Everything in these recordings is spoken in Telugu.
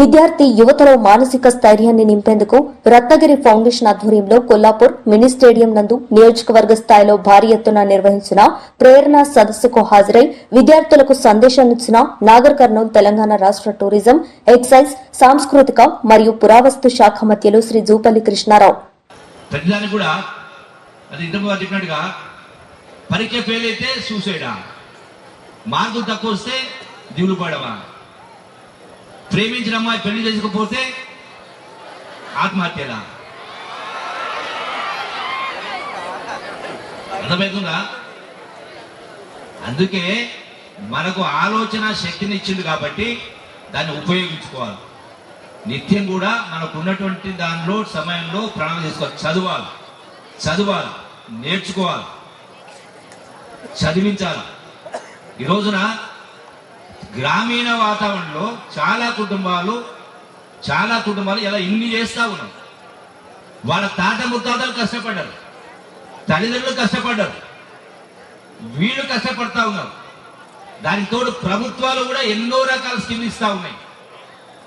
విద్యార్థి యువతలో మానసిక స్థైర్యాన్ని నింపేందుకు రత్నగిరి ఫౌండేషన్ ఆధ్వర్యంలో కొల్లాపూర్ మినీ స్టేడియం నందు నియోజకవర్గ స్థాయిలో భారీ ఎత్తున నిర్వహించిన ప్రేరణ సదస్సుకు హాజరై విద్యార్థులకు సందేశాన్నిచ్చిన నాగర్ కర్నూల్ తెలంగాణ రాష్ట్ర టూరిజం, ఎక్సైజ్, సాంస్కృతిక మరియు పురావస్తు శాఖ మంత్రులు శ్రీ జూపల్లి కృష్ణారావు. పరీక్ష ఫెయిల్ అయితే సూసైడా, మార్కులు తక్కువ వస్తే దిగులు పడవా, ప్రేమించిన అమ్మాయి పెళ్లి చేసుకోకపోతే ఆత్మహత్యలా? అర్థమవుతుందా? అందుకే మనకు ఆలోచన శక్తిని ఇచ్చింది కాబట్టి దాన్ని ఉపయోగించుకోవాలి. నిత్యం కూడా మనకు ఉన్నటువంటి దానిలో సమయంలో ప్రణాళిక చేసుకోవాలి. చదవాలి, నేర్చుకోవాలి, చదివించాలి. ఈ రోజున గ్రామీణ వాతావరణంలో చాలా కుటుంబాలు ఇలా ఇన్ని చేస్తా ఉన్నాం. వాళ్ళ తాత ముత్తాతలు కష్టపడ్డారు, తల్లిదండ్రులు కష్టపడ్డారు, వీళ్ళు కష్టపడతా ఉన్నారు. దానికి తోడు ప్రభుత్వాలు కూడా ఎన్నో రకాల స్కీమ్ ఇస్తా ఉన్నాయి.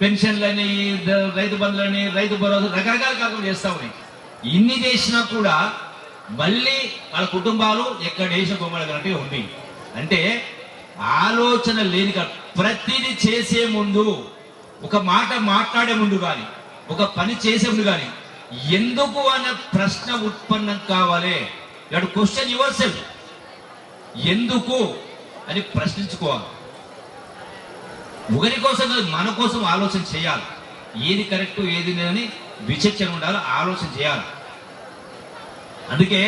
పెన్షన్లని, రైతు బంధులని, రైతు భరోసా, రకరకాల కార్యక్రమాలు చేస్తా ఉన్నాయి. ఇన్ని చేసినా కూడా మళ్ళీ వాళ్ళ కుటుంబాలు ఎక్కడ దేశ బొమ్మలు ఉంది. అంటే ఆలోచన లేని, ప్రతిదీ చేసే ముందు, ఒక మాట మాట్లాడే ముందు కానీ, ఒక పని చేసే ముందు కానీ ఎందుకు అనే ప్రశ్న ఉత్పన్నం కావాలి. You question your self. ఎందుకు అని ప్రశ్నించుకోవాలి. ఒకరి కోసం కాదు, మన కోసం ఆలోచన చేయాలి. ఏది కరెక్ట్ ఏది లేదని విచక్షణ ఉండాలి, ఆలోచన చేయాలి. అందుకే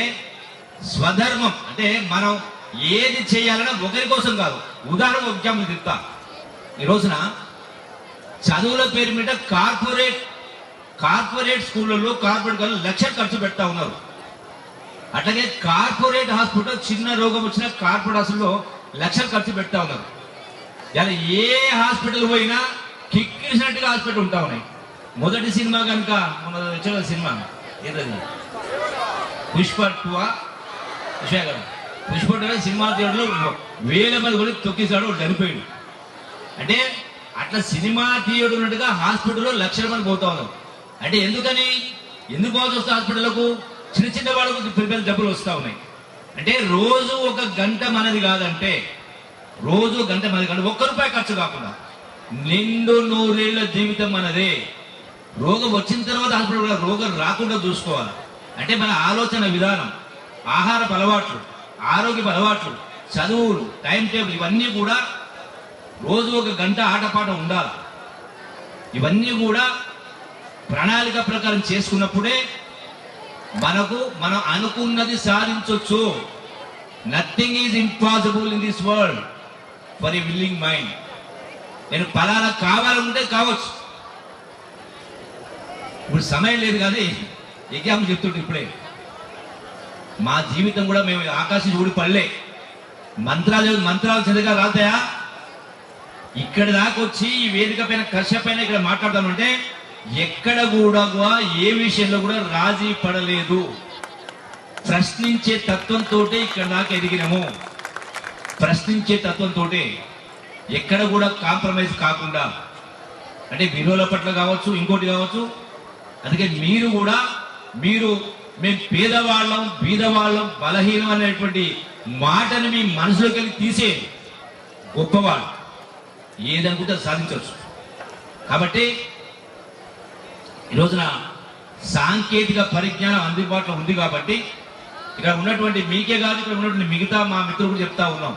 స్వధర్మం అంటే మనం ఏది చేయాలన్నా ఒకరి కోసం కాదు. ఉదాహరణ ఎగ్జాంపుల్ చెప్తా. ఈ రోజున చదువుల పేరు మీద కార్పొరేట్ స్కూళ్ళలో కార్పొరేట్ వాళ్ళు లక్షలు ఖర్చు పెడతా ఉన్నారు. అట్లాగే కార్పొరేట్ హాస్పిటల్ చిన్న రోగం వచ్చిన కార్పొరేట్ హాస్పిటల్లో లక్షలు ఖర్చు పెడతా ఉన్నారు. ఇలా ఏ హాస్పిటల్ పోయినా కిక్కిరిసినట్టుగా హాస్పిటల్ ఉంటా ఉన్నాయి. మొదటి సినిమా కనుక మన వచ్చిన సినిమా ఏదది, పుష్ప 2 సినిమా థియేటర్లో వేల మంది కూడా తొక్కిసాడు, చనిపోయాడు. అంటే అట్లా సినిమా థియేటర్ ఉన్నట్టుగా హాస్పిటల్లో లక్షల మంది పోతా ఉన్నారు. అంటే ఎందుకు పోవాల్సి వస్తే హాస్పిటల్కు చిన్న వాళ్ళకు పెద్ద జబ్బులు వస్తూ ఉన్నాయి. అంటే రోజు 1 గంట మనది కాదంటే, రోజు 1 గంట మనది కాదు, ₹1 ఖర్చు కాకుండా నిండు 100 ఏళ్ల జీవితం మనదే. రోగం వచ్చిన తర్వాత హాస్పిటల్, రోగం రాకుండా చూసుకోవాలి. అంటే మన ఆలోచన విధానం, ఆహారపు అలవాట్లు, ఆరోగ్యపు అలవాట్లు, చదువులు, టైం టేబుల్, ఇవన్నీ కూడా రోజు 1 గంట ఆటపాట ఉండాలి. ఇవన్నీ కూడా ప్రణాళిక ప్రకారం చేసుకున్నప్పుడే మనం అనుకున్నది సాధించవచ్చు. Nothing is impossible in this world for a willing mind. నేను ఫలానా కావాలనుకుంటే కావచ్చు. ఇప్పుడు సమయం లేదు కానీ ఎగ్జాంపుల్ చెప్తుంటే, ఇప్పుడే మా జీవితం కూడా మేము ఆకాశం చూడి పడలే, మంత్రాలు చదిగా రాతాయా? ఇక్కడ దాకా వచ్చి ఈ వేదిక పైన కష్టపైన ఇక్కడ మాట్లాడతామంటే ఎక్కడ కూడా ఏ విషయంలో కూడా రాజీ పడలేదు. ప్రశ్నించే తత్వంతో ఇక్కడ దాకా ఎదిగినాము. ప్రశ్నించే తత్వంతో ఎక్కడ కూడా కాంప్రమైజ్ కాకుండా, అంటే విలువల పట్ల కావచ్చు, ఇంకోటి కావచ్చు. అందుకే మీరు మేము పేదవాళ్ళం, బీదవాళ్ళం, బలహీనం అనేటువంటి మాటను మీ మనసులోకి వెళ్ళి తీసే గొప్పవాళ్ళు. ఏదనుకుంటే సాధించవచ్చు. కాబట్టి ఈ రోజున సాంకేతిక పరిజ్ఞానం అందుబాటులో ఉంది కాబట్టి ఇక్కడ ఉన్నటువంటి మీకే కాదు, ఇక్కడ ఉన్నటువంటి మిగతా మా మిత్రులు చెప్తా ఉన్నాం.